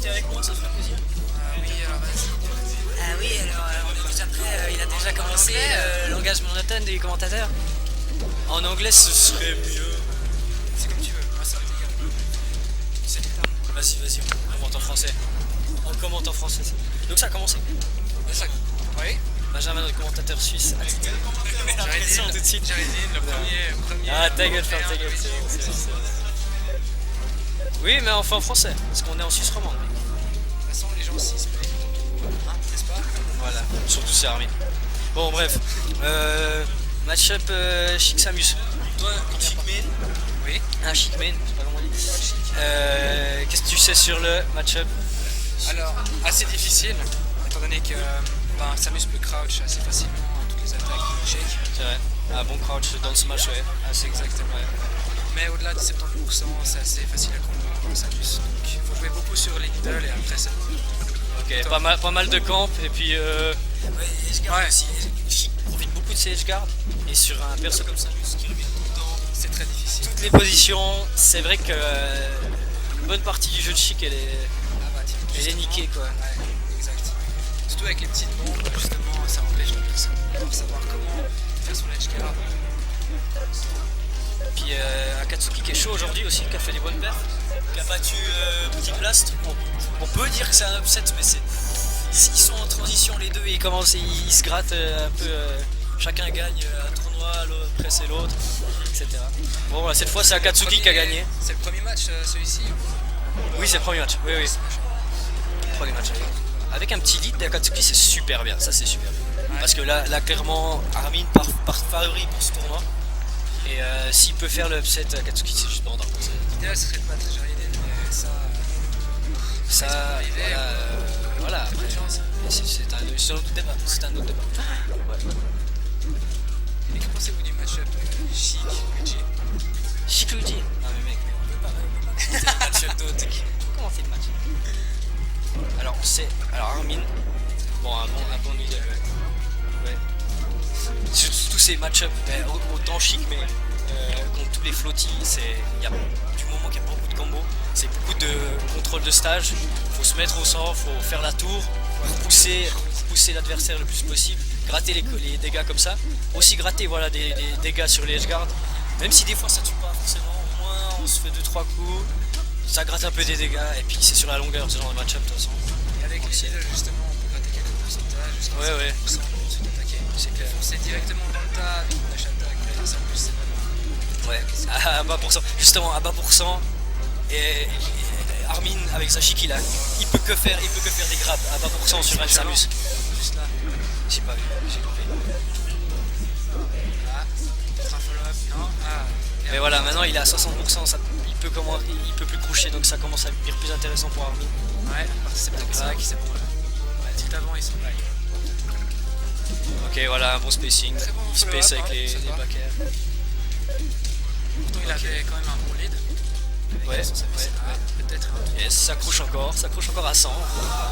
discuter avec moi, ça ferait plaisir. Oui, alors vas-y. Ah oui, alors on est déjà prêt, il a déjà commencé l'engagement monotone des commentateurs. En anglais, ce serait mieux. C'est comme tu veux, moi ça va t'égal. C'est totalement. Vas-y, on commente en français. On commente en français. Donc ça a commencé. Oui. Benjamin, notre commentateur suisse, attitré. L'impression tout de suite. Jaredine, le premier. Ah, ta gueule, ferme ta gueule, c'est bon. Oui, mais enfin en français, parce qu'on est en Suisse romande. De toute façon, les gens s'y se plaignent, n'est-ce pas? Voilà, surtout c'est Armin. Bon, bref. Match-up Chic Samus. Toi, Chic Man. Oui. Ah, Chic Man, je sais pas comment on dit. Qu'est-ce que tu sais sur le match-up? Alors, assez difficile, étant donné que Samus peut crouch assez facilement toutes les attaques de Shake. C'est vrai. Un bon crouch dans ce match, ouais. Ah, c'est Exactement. Mais au-delà de 70%, c'est assez facile à combattre Samus. Donc il faut jouer beaucoup sur les needles et après c'est ok, pas mal de camp et puis Edgeguard aussi. Chic profite beaucoup de ses Edgeguard et sur un perso comme Samus qui revient tout le temps. c'est très difficile. Toutes les positions, c'est vrai que une bonne partie du jeu de Chic elle est niquée quoi. Ouais, exact. Surtout avec les petites bombes, justement, ça empêche la personne de savoir comment faire son edgeguard. Puis Akatsuki qui est chaud aujourd'hui aussi, qui a fait des bonnes perfs, qui a battu Petit Blast. On peut dire que c'est un upset, mais ils sont en transition les deux et ils se grattent un peu. Chacun gagne un tournoi, après c'est l'autre, etc. Bon, voilà, cette fois c'est Akatsuki qui a gagné. C'est le premier match celui-ci? Oui, c'est le premier match. Oui. Premier match. Avec un petit lead d'Akatsuki, c'est super bien. Ça, c'est super bien. Ouais. Parce que là clairement, Armin part favori pour ce tournoi. Et s'il peut faire le upset Akatsuki, c'est juste bandant. L'idéal serait de battre Jaredine, mais ça. Voilà, après, c'est un autre débat. Ouais. Et que pensez-vous du match-up Chic-Luigi? Chic-Luigi. Non mais mec, on peut pas commenter le match-up d'autres. Comment c'est le match? Alors Armin, bon un bon leader. Ouais. Surtout tous ces match-up, autant Chic mais contre tous les floaties, du moment qu'il y a beaucoup de combos, c'est beaucoup de contrôle de stage, faut se mettre au centre, faut faire la tour, pousser l'adversaire le plus possible, gratter les dégâts comme ça, aussi gratter voilà, des dégâts sur les edgeguards, même si des fois ça tue pas forcément, au moins on se fait 2-3 coups, ça gratte un peu des dégâts et puis c'est sur la longueur ce genre de match-up de toute façon. Et avec les needles, justement, on peut gratter quelques pourcentages jusqu'à 50% pour ensuite attaquer. C'est clair. C'est directement dans le tas avec une dash attack, mais ça en plus c'est vraiment. Ouais, à bas pourcent, justement à bas pourcent, et Armin avec sa Chic il peut que faire des grabs à bas pourcent sur un Samus. Juste là. J'ai pas vu, j'ai coupé. Ah, peut-être un follow-up, non? Ah. Mais voilà, maintenant il est à 60%, il peut plus coucher donc ça commence à devenir plus intéressant pour Armin. Ouais, c'est peut-être ça qui c'est bon là. Ouais, tout avant ils sont là. Ok, voilà, un bon spacing, Très bon il space follow-up, avec les ça va. backers. Pourtant il avait quand même un bon lead. Ouais, Ah, peut-être un tour. yes, ça couche encore à 100,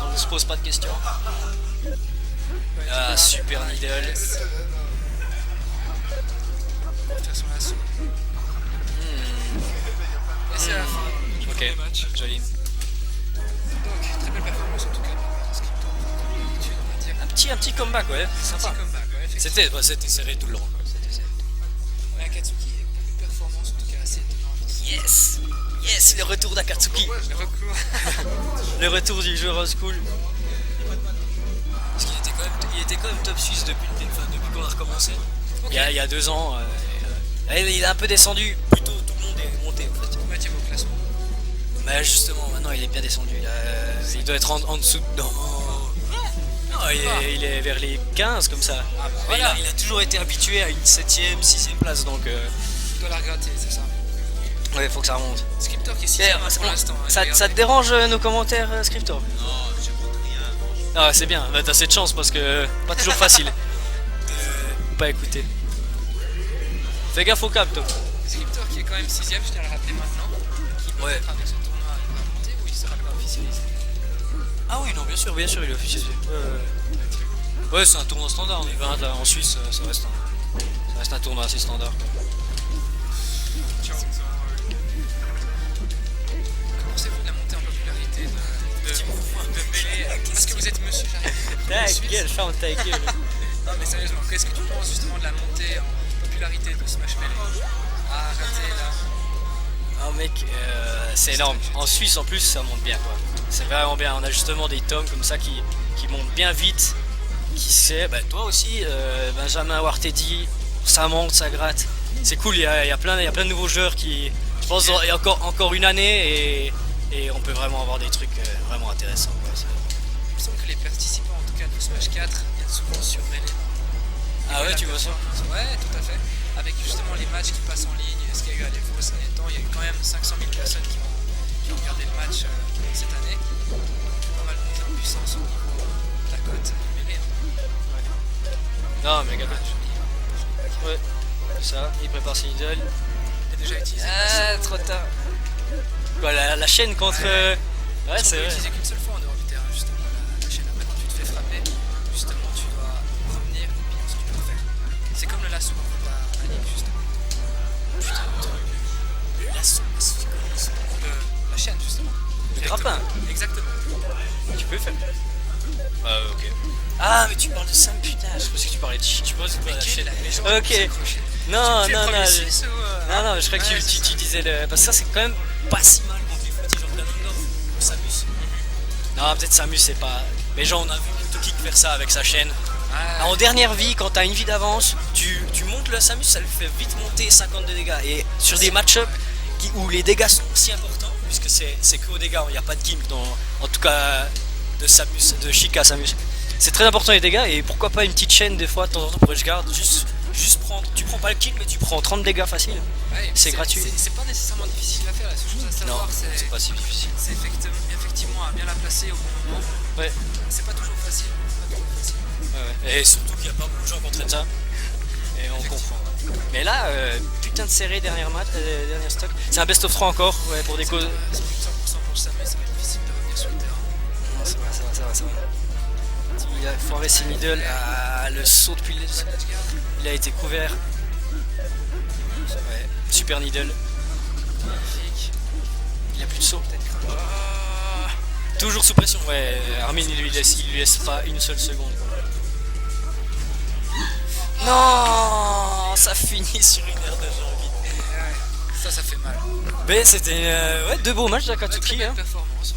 on ne se pose pas de questions. Ah, super needle. Pour faire son lasso. Et c'est la fin du Ok, premier match. joli. Donc, très belle performance en tout cas. Scripto, comme d'habitude, on va dire. Un petit comeback, ouais, sympa. Petit comeback, ouais, effectivement. C'était serré tout le long. Ouais, Akatsuki, beaucoup de performances en tout cas assez étonnantes. Yes, le retour d'Akatsuki. Le recours. Le retour du joueur old school. Parce qu'il était quand même top suisse depuis qu'on a recommencé. Ok. Il y a 2 ans. Il a un peu descendu. Plutôt tout le monde est monté en fait. Combien au classement? Mais justement, maintenant il est bien descendu. Là. Il doit être en dessous de. Non, il est vers les 15 comme ça. Ah bah Mais voilà. il a toujours été habitué à une 7ème, 6ème place donc. Tu dois la regratter, c'est ça. Ouais, faut que ça remonte. Scriptor qui est 6ème pour l'instant. Ça te dérange nos commentaires, Scriptor? Non, j'écoute rien. Ah, c'est bien, bah, t'as cette chance parce que pas toujours facile de pas écouter. Fais gaffe au câble, toi. Scriptor qui est quand même 6ème, je tiens à le rappeler maintenant. Qui peut être avec ce tournoi, il va monter ou il sera pas officialisé? Ah oui, non, bien sûr, il est officialisé. Ouais, c'est un tournoi standard, on est 20 là, en Suisse, ça reste un tournoi assez standard. Comment pensez-vous de la montée en popularité de Ta Suisse. gueule, ferme ta gueule. Non mais sérieusement, qu'est-ce que tu penses justement de la montée en popularité de Smash Melee? Ah, raté là. Oh mec, c'est énorme. En Suisse en plus ça monte bien quoi. C'est vraiment bien. On a justement des tomes comme ça qui montent bien vite. Qui sait, bah, toi aussi, Benjamin Wartedi, ça monte, ça gratte. C'est cool, il y a plein de nouveaux joueurs qui. Je pense qu'il y a encore une année et on peut vraiment avoir des trucs vraiment intéressants. Quoi. Il me semble que les participants en tout cas de Smash 4 viennent souvent sur Melee. Ah ouais, tu vois ça? Ouais, tout à fait. Avec justement les matchs qui passent en ligne, ce qu'il y a eu à l'Evo ces derniers temps, il y a eu quand même 500 000 personnes qui ont regardé le match cette année. Pas mal monté en puissance au niveau de la cote Melee. Non, mais regarde. Ah, joli. Ouais, c'est ça, il prépare ses idoles. Il est déjà utilisé. Ah, trop tard. Quoi, la chaîne contre. Ouais, On c'est peut vrai. l'utiliser qu'une seule fois en dehors du terrain, justement. La chaîne, après, quand tu te fais frapper, justement, tu dois revenir et puis ensuite tu peux refaire. C'est comme le lasso en fait, à Nick, justement. Putain, Le lasso, la chaîne, justement. le grappin. Exactement. Tu peux faire. Ok. Ah, mais tu parles de ça, putain. Je pensais que tu parlais de tu penses que tu parlais de la chaîne. Ok. Non, Tu es non, premier non. Suisse ou, Non, non, je crois que ouais, c'est tu ça. disais le. Parce que ça, c'est quand même pas si mal contre les fois, genre Flamingov ou Samus. Non, peut-être Samus, c'est pas. Mais genre, on a vu Tokic faire ça avec sa chaîne. Ah, En dernière vie, quand t'as une vie d'avance, tu montes le Samus, ça lui fait vite monter 50 de dégâts. Et sur des match-up où les dégâts sont aussi importants, puisque c'est que aux dégâts, il n'y a pas de gimmick dans. En tout cas, de Samus, de Chica Samus. C'est très important les dégâts, et pourquoi pas une petite chaîne des fois de temps en temps pour Edgeguard, juste prendre. Tu prends pas le kill, mais tu prends 30 dégâts facile. ouais, c'est gratuit. C'est pas nécessairement difficile à faire, la seule chose à Non, savoir, c'est pas si difficile. c'est effectivement à bien la placer au bon moment. Ouais. C'est pas toujours facile. Et surtout qu'il n'y a pas beaucoup de gens qui entraînent ça. Et on comprend. Mais là, putain de serré dernier stock. C'est un best of 3 encore, ouais, pour des causes. C'est plus 100% pour le Samus, ça va être difficile de revenir sur le terrain. Non, c'est vrai. Il a foiré ses middle. Ah, le saut depuis le. Il a été couvert. Ouais, super needle. Magnifique. Il a plus de saut peut-être. Ah, toujours sous pression. Ouais, Armin il lui laisse pas une seule seconde. Non, ça finit sur une heure de janvier. Ouais, ça fait mal. Mais c'était ouais, deux beaux matchs Très d'Akatsuki. belle Hein. performance, ouais.